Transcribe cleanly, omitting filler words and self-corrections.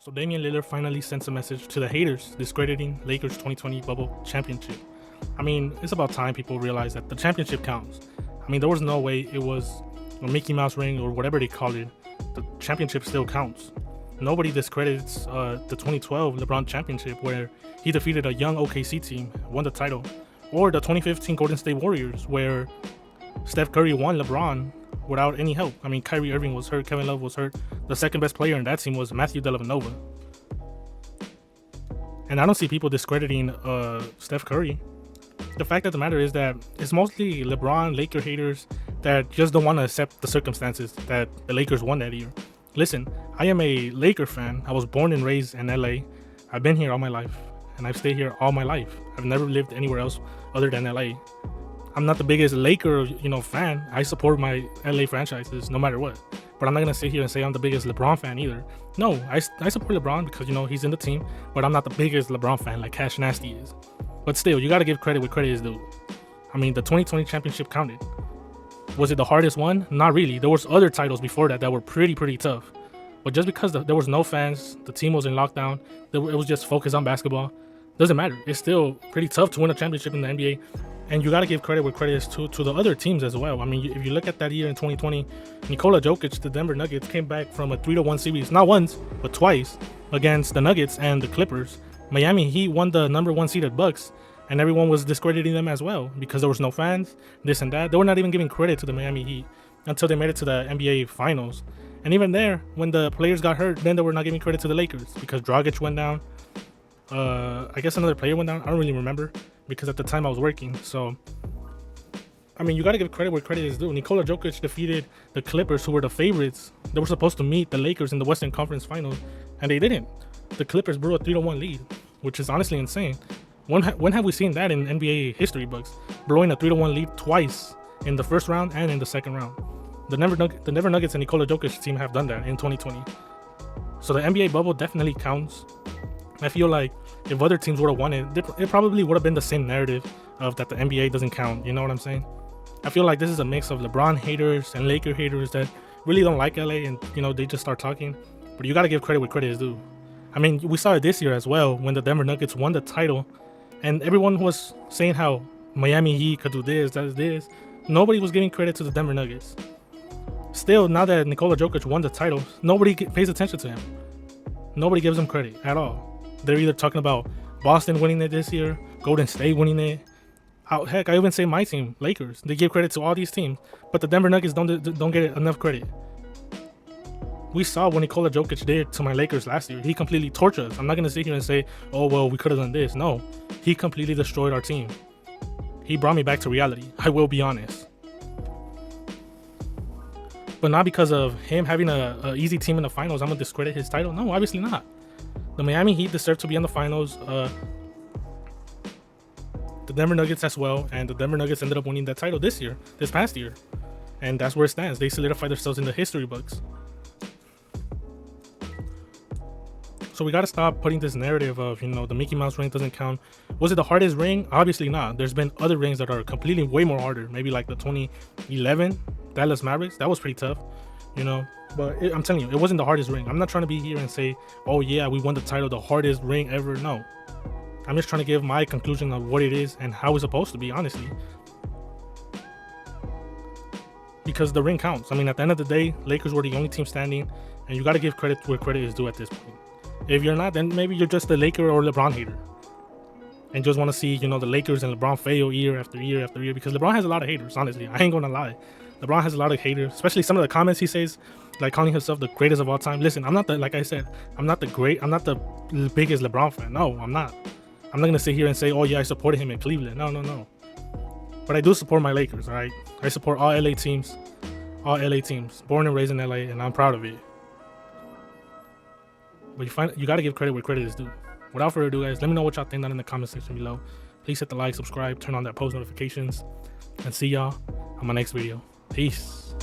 So Damian Lillard finally sends a message to the haters discrediting Lakers 2020 bubble championship. I mean, it's about time people realize that the championship counts. I mean, there was no way it was a Mickey Mouse ring or whatever they call it. The championship still counts. Nobody discredits the 2012 LeBron championship where he defeated a young OKC team, won the title, or the 2015 Golden State Warriors where Steph Curry won LeBron without any help. I mean, Kyrie Irving was hurt, Kevin Love was hurt. The second best player in that team was Matthew Dellavedova. And I don't see people discrediting Steph Curry. The fact of the matter is that it's mostly LeBron, Laker haters that just don't want to accept the circumstances that the Lakers won that year. Listen, I am a Laker fan. I was born and raised in LA. I've been here all my life, and I've stayed here all my life. I've never lived anywhere else other than LA. I'm not the biggest Laker, fan. I support my LA franchises no matter what. But I'm not gonna sit here and say I'm the biggest LeBron fan either. No, I support LeBron because he's in the team, but I'm not the biggest LeBron fan like Cash Nasty is. But still, you gotta give credit where credit is due. I mean, the 2020 championship counted. Was it the hardest one? Not really. There was other titles before that were pretty tough. But just because there was no fans, the team was in lockdown, it was just focused on basketball. Doesn't matter. It's still pretty tough to win a championship in the NBA. And you got to give credit where credit is to the other teams as well. I mean, if you look at that year in 2020, Nikola Jokic, the Denver Nuggets, came back from a 3-1 series, not once, but twice, against the Nuggets and the Clippers. Miami Heat won the #1 seeded Bucks, and everyone was discrediting them as well because there was no fans, this and that. They were not even giving credit to the Miami Heat until they made it to the NBA Finals. And even there, when the players got hurt, then they were not giving credit to the Lakers because Dragic went down. I guess another player went down. I don't really remember because at the time I was working. So, I mean, you got to give credit where credit is due. Nikola Jokic defeated the Clippers, who were the favorites. They were supposed to meet the Lakers in the Western Conference Finals, and they didn't. The Clippers blew a 3-1 lead, which is honestly insane. When have we seen that in NBA history books? Blowing a 3-1 lead twice in the first round and in the second round. The Denver Nuggets and Nikola Jokic team have done that in 2020. So the NBA bubble definitely counts. I feel like if other teams would have won it, it probably would have been the same narrative of that the NBA doesn't count. You know what I'm saying? I feel like this is a mix of LeBron haters and Laker haters that really don't like LA and, they just start talking. But you got to give credit where credit is due. I mean, we saw it this year as well when the Denver Nuggets won the title and everyone was saying how Miami Heat could do this, this. Nobody was giving credit to the Denver Nuggets. Still, now that Nikola Jokic won the title, nobody pays attention to him. Nobody gives him credit at all. They're either talking about Boston winning it this year, Golden State winning it. Heck, I even say my team, Lakers. They give credit to all these teams, but the Denver Nuggets don't get enough credit. We saw what Nikola Jokic did to my Lakers last year. He completely tortured us. I'm not going to sit here and say, oh, well, we could have done this. No, he completely destroyed our team. He brought me back to reality. I will be honest. But not because of him having a easy team in the finals, I'm going to discredit his title. No, obviously not. The Miami Heat deserve to be in the finals. The Denver Nuggets as well. And the Denver Nuggets ended up winning that title this past year. And that's where it stands. They solidified themselves in the history books. So we got to stop putting this narrative of, the Mickey Mouse ring doesn't count. Was it the hardest ring? Obviously not. There's been other rings that are completely way more harder. Maybe like the 2011 Dallas Mavericks. That was pretty tough, But I'm telling you, it wasn't the hardest ring. I'm not trying to be here and say, oh yeah, we won the title, the hardest ring ever. No. I'm just trying to give my conclusion of what it is and how it's supposed to be, honestly. Because the ring counts. I mean, at the end of the day, Lakers were the only team standing, and you got to give credit where credit is due at this point. If you're not, then maybe you're just a Laker or LeBron hater and just want to see, the Lakers and LeBron fail year after year after year, because LeBron has a lot of haters, honestly. I ain't going to lie. LeBron has a lot of haters, especially some of the comments he says, like calling himself the greatest of all time. Listen, I'm not the biggest LeBron fan. No, I'm not. I'm not going to sit here and say, oh yeah, I supported him in Cleveland. No. But I do support my Lakers, all right? I support all LA teams, born and raised in LA, and I'm proud of it. But you got to give credit where credit is due. Without further ado, guys, let me know what y'all think down in the comment section below. Please hit the like, subscribe, turn on that post notifications, and see y'all on my next video. Peace.